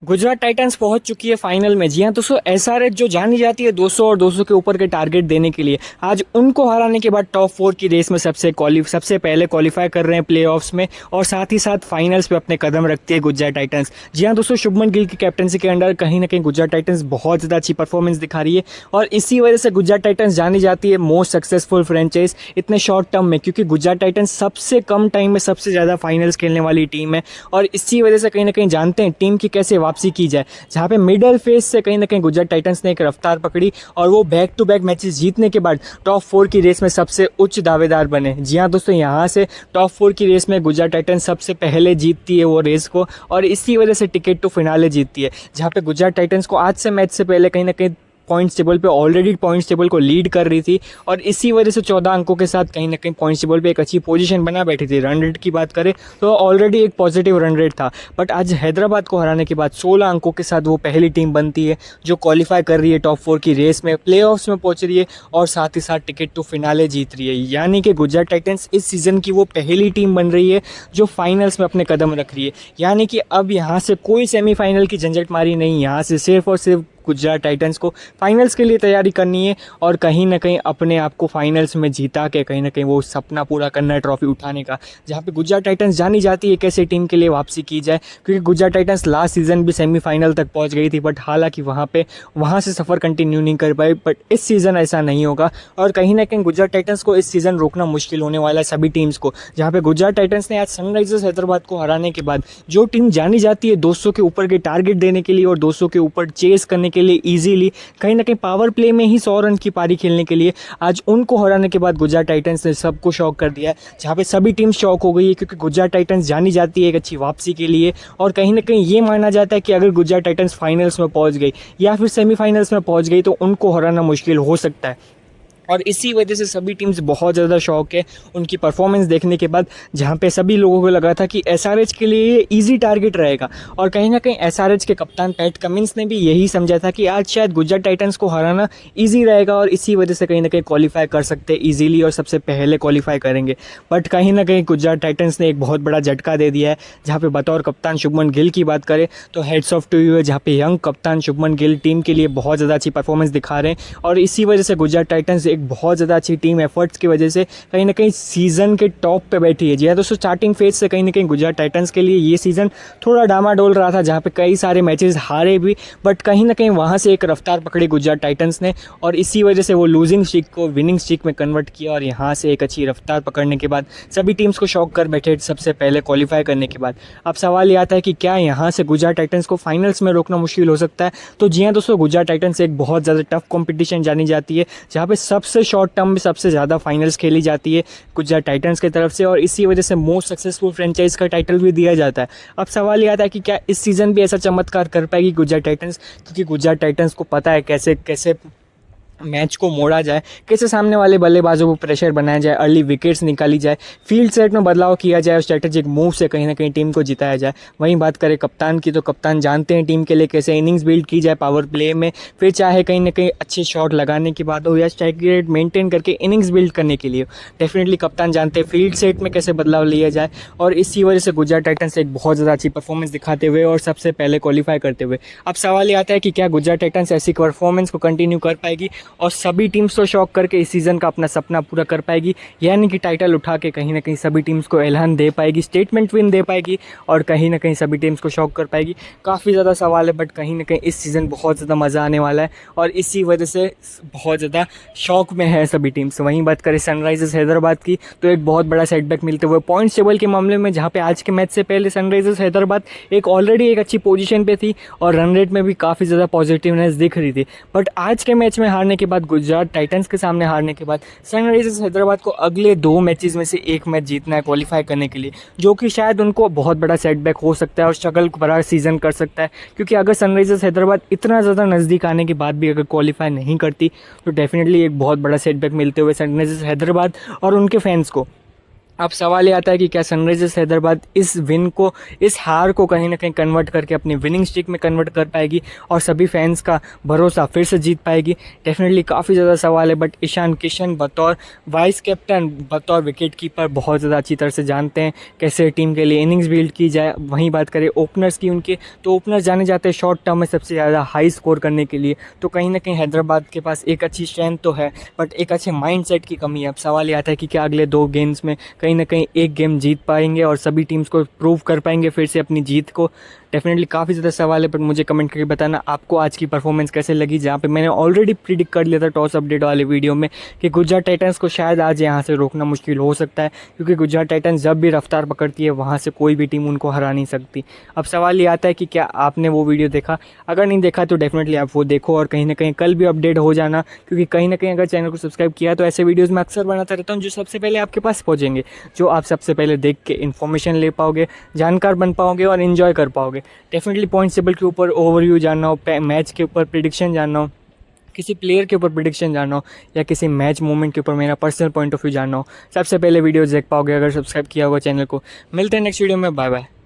Gujarat Titans पहुंच चुकी है फाइनल में। जी हां दोस्तों, एसआरएच जो जानी जाती है 200 और 200 के ऊपर के टारगेट देने के लिए, आज उनको हराने के बाद टॉप 4 की रेस में सबसे पहले क्वालिफाई कर रहे हैं प्लेऑफ्स में और साथ ही साथ फाइनल्स पे अपने कदम रखती है गुजरात टाइटंस। जी हां दोस्तों, शुभमन गिल की कैप्टनसी के अंडर कहीं ना कहीं गुजरात टाइटंस बहुत ज़्यादा अच्छी परफॉर्मेंस दिखा रही है और इसी वजह से गुजरात टाइटंस जानी जाती है मोस्ट सक्सेसफुल फ्रेंचाइज इतने शॉर्ट टर्म में, क्योंकि गुजरात टाइटंस सबसे कम टाइम में सबसे ज़्यादा फाइनल्स खेलने वाली टीम है और इसी वजह से कहीं ना कहीं जानते हैं टीम की कैसे वापसी की जाए। जहाँ पे मिडल फेज से कहीं ना कहीं गुजरात टाइटंस ने एक रफ्तार पकड़ी और वो बैक टू बैक मैचेस जीतने के बाद टॉप 4 की रेस में सबसे उच्च दावेदार बने। जी हाँ दोस्तों, यहाँ से टॉप 4 की रेस में गुजरात टाइटंस सबसे पहले जीतती है वो रेस को और इसी वजह से टिकट टू फिनाले जीतती है, जहाँ पे गुजरात टाइटंस को आज से मैच से पहले कहीं ना कहीं पॉइंट्स टेबल पे ऑलरेडी पॉइंट्स टेबल को लीड कर रही थी और इसी वजह से 14 अंकों के साथ कहीं ना कहीं पॉइंट्स टेबल पे एक अच्छी पोजीशन बना बैठी थी। रन रेट की बात करें तो ऑलरेडी एक पॉजिटिव रन रेट था, बट आज हैदराबाद को हराने के बाद 16 अंकों के साथ वो पहली टीम बनती है जो क्वालिफाई कर रही है टॉप 4 की रेस में, प्लेऑफ्स में पहुंच रही है और साथ ही साथ टिकट टू फिनाले जीत रही है। यानी कि गुजरात टाइटंस इस सीज़न की वो पहली टीम बन रही है जो फाइनल्स में अपने कदम रख रही है। यानी कि अब यहाँ से कोई सेमीफाइनल की झंझट मारी नहीं, यहाँ से सिर्फ और सिर्फ गुजरात टाइटंस को फाइनल्स के लिए तैयारी करनी है और कहीं ना कहीं अपने आप को फाइनल्स में जीता के कहीं ना कहीं वो सपना पूरा करना है ट्रॉफी उठाने का, जहाँ पे गुजरात टाइटंस जानी जाती है कैसे टीम के लिए वापसी की जाए, क्योंकि गुजरात टाइटंस लास्ट सीज़न भी सेमीफाइनल तक पहुँच गई थी, बट हालांकि वहाँ से सफ़र कंटिन्यू नहीं कर पाई। बट इस सीज़न ऐसा नहीं होगा और कहीं ना कहीं गुजरात टाइटंस को इस सीज़न रोकना मुश्किल होने वाला है सभी टीम्स को, जहाँ पे गुजरात टाइटंस ने आज सनराइजर्स हैदराबाद को हराने के बाद जो टीम जानी जाती है 200 के ऊपर के टारगेट देने के लिए और 200 के ऊपर चेस करने के लिए इजीली, कहीं ना कहीं पावर प्ले में ही 100 रन की पारी खेलने के लिए, आज उनको हराने के बाद गुजरात टाइटंस ने सबको शॉक कर दिया है, जहाँ पे सभी टीम शॉक हो गई है, क्योंकि गुजरात टाइटंस जानी जाती है एक अच्छी वापसी के लिए और कहीं ना कहीं ये माना जाता है कि अगर गुजरात टाइटंस फाइनल्स में पहुंच गई या फिर सेमीफाइनल्स में पहुंच गई तो उनको हराना मुश्किल हो सकता है। और इसी वजह से सभी टीम्स बहुत ज़्यादा शौक है उनकी परफॉर्मेंस देखने के बाद, जहाँ पे सभी लोगों को लगा था कि एसआरएच के लिए ये ईजी टारगेट रहेगा और कहीं ना कहीं एसआरएच के कप्तान पैट कमिंस ने भी यही समझा था कि आज शायद गुजरात टाइटंस को हराना ईजी रहेगा और इसी वजह से कहीं ना कहीं क्वालिफाई कर सकते हैं ईजीली और सबसे पहले क्वालिफाई करेंगे। बट कहीं ना कहीं गुजरात टाइटंस ने एक बहुत बड़ा झटका दे दिया है, जहाँ पे बतौर कप्तान शुभमन गिल की बात करें तो हेड्स ऑफ टू यू है, जहाँ पे यंग कप्तान शुभमन गिल टीम के लिए बहुत ज़्यादा अच्छी परफॉर्मेंस दिखा रहे हैं और इसी वजह से गुजरात टाइटंस एक बहुत ज़्यादा अच्छी टीम एफर्ट्स की वजह से कहीं ना कहीं सीजन के टॉप पे बैठी है। जी हाँ दोस्तों, स्टार्टिंग फेज से कहीं ना कहीं गुजरात टाइटंस के लिए ये सीज़न थोड़ा डामाडोल रहा था, जहाँ पे कई सारे मैचेस हारे भी, बट कहीं ना कहीं वहाँ से एक रफ्तार पकड़ी गुजरात टाइटंस ने और इसी वजह से वो लूजिंग स्ट्रीक को विनिंग स्ट्रीक में कन्वर्ट किया और यहाँ से एक अच्छी रफ्तार पकड़ने के बाद सभी टीम्स को शॉक कर बैठे सबसे पहले क्वालिफाई करने के बाद। अब सवाल ये आता है कि क्या यहाँ से गुजरात टाइटंस को फाइनल्स में रोकना मुश्किल हो सकता है? तो जी हाँ दोस्तों, गुजरात टाइटंस एक बहुत ज़्यादा टफ कॉम्पिटिशन जानी जाती है, जहाँ पे सबसे शॉर्ट टर्म में सबसे ज़्यादा फाइनल्स खेली जाती है गुजरात टाइटंस की तरफ से और इसी वजह से मोस्ट सक्सेसफुल फ्रेंचाइज का टाइटल भी दिया जाता है। अब सवाल ये आता है कि क्या इस सीज़न भी ऐसा चमत्कार कर पाएगी गुजरात टाइटंस, क्योंकि गुजरात टाइटंस को पता है कैसे कैसे मैच को मोड़ा जाए, कैसे सामने वाले बल्लेबाजों को प्रेशर बनाया जाए, अर्ली विकेट्स निकाली जाए, फील्ड सेट में बदलाव किया जाए और स्ट्रेटेजिक मूव से कहीं ना कहीं टीम को जिताया जाए। वहीं बात करें कप्तान की तो कप्तान जानते हैं टीम के लिए कैसे इनिंग्स बिल्ड की जाए पावर प्ले में, फिर चाहे कहीं ना कहीं अच्छे शॉट लगाने के बाद हो या स्ट्राइक रेट मेंटेन करके इनिंग्स बिल्ड करने के लिए डेफिनेटली कप्तान जानते हैं फील्ड सेट में कैसे बदलाव लिया जाए और इसी वजह से गुजरात टाइटंस एक बहुत ज़्यादा अच्छी परफॉर्मेंस दिखाते हुए और सबसे पहले क्वालिफाई करते हुए। अब सवाल ये आता है कि क्या गुजरात टाइटंस ऐसी परफॉर्मेंस को कंटिन्यू कर पाएगी और सभी टीम्स को शॉक करके इस सीज़न का अपना सपना पूरा कर पाएगी, यानी कि टाइटल उठा के कहीं ना कहीं सभी टीम्स को ऐलान दे पाएगी, स्टेटमेंट विन दे पाएगी और कहीं ना कहीं सभी टीम्स को शॉक कर पाएगी? काफ़ी ज़्यादा सवाल है, बट कहीं ना कहीं इस सीज़न बहुत ज़्यादा मज़ा आने वाला है और इसी वजह से बहुत ज़्यादा शॉक में है सभी टीम्स। वहीं बात करें सनराइजर्स हैदराबाद की तो एक बहुत बड़ा सेटबैक मिलते हुए पॉइंट्स टेबल के मामले में, जहाँ पे आज के मैच से पहले सनराइजर्स हैदराबाद ऑलरेडी एक अच्छी पोजीशन पे थी और रन रेट में भी काफ़ी ज़्यादा पॉजिटिवनेस दिख रही थी, बट आज के मैच में हारने के बाद गुजरात टाइटंस के सामने हारने के बाद सनराइजर्स हैदराबाद को अगले 2 मैचेस में से एक मैच जीतना है क्वालिफाई करने के लिए, जो कि शायद उनको बहुत बड़ा सेटबैक हो सकता है और स्ट्रगल भरा सीजन कर सकता है, क्योंकि अगर सनराइजर्स हैदराबाद इतना ज़्यादा नज़दीक आने के बाद भी अगर क्वालिफाई नहीं करती तो डेफिनेटली एक बहुत बड़ा सेटबैक मिलते हुए सनराइजर्स हैदराबाद और उनके फैंस को। अब सवाल ये आता है कि क्या सनराइजर्स हैदराबाद इस विन को, इस हार को कहीं ना कहीं कन्वर्ट करके अपनी विनिंग स्ट्रीक में कन्वर्ट कर पाएगी और सभी फैंस का भरोसा फिर से जीत पाएगी। डेफिनेटली काफ़ी ज़्यादा सवाल है, बट ईशान किशन बतौर वाइस कैप्टन, बतौर विकेट कीपर बहुत ज़्यादा अच्छी तरह से जानते हैं कैसे टीम के लिए इनिंग्स बिल्ड की जाए। वहीं बात करें ओपनर्स की उनके, तो ओपनर्स जाने जाते हैं शॉर्ट टर्म में सबसे ज़्यादा हाई स्कोर करने के लिए। तो कहीं ना कहीं हैदराबाद के पास एक अच्छी स्ट्रेंथ तो है, बट एक अच्छे माइंडसेट की कमी है। अब सवाल ये आता है कि क्या अगले 2 गेम्स में कहीं ना कहीं एक गेम जीत पाएंगे और सभी टीम्स को प्रूव कर पाएंगे फिर से अपनी जीत को। डेफिनेटली काफ़ी ज़्यादा सवाल है, बट मुझे कमेंट करके बताना आपको आज की परफॉर्मेंस कैसे लगी, जहाँ पे मैंने ऑलरेडी प्रिडिक्ट कर लिया था टॉस अपडेट वाले वीडियो में कि गुजरात टाइटंस को शायद आज यहाँ से रोकना मुश्किल हो सकता है, क्योंकि गुजरात टाइटंस जब भी रफ्तार पकड़ती है वहाँ से कोई भी टीम उनको हरा नहीं सकती। अब सवाल ये आता है कि क्या आपने वो वीडियो देखा? अगर नहीं देखा तो डेफिनेटली आप वो देखो और कहीं ना कहीं कल भी अपडेट हो जाना, क्योंकि कहीं ना कहीं अगर चैनल को सब्सक्राइब किया तो ऐसे वीडियोज़ मैं अक्सर बनाता रहता हूँ जो सबसे पहले आपके पास पहुँचेंगे, जो आप सबसे पहले देख के इन्फॉर्मेशन ले पाओगे, जानकार बन पाओगे और इन्जॉय कर पाओगे। डेफिनेटली पॉइंट्स टेबल के ऊपर ओवरव्यू जानना हो, मैच के ऊपर प्रिडिक्शन जानना हो, किसी प्लेयर के ऊपर प्रिडिक्शन जानना हो, या किसी मैच मोमेंट के ऊपर मेरा पर्सनल पॉइंट ऑफ व्यू जानना हो, सबसे पहले वीडियो देख पाओगे अगर सब्सक्राइब किया होगा चैनल को। मिलते हैं नेक्स्ट वीडियो में, बाय बाय।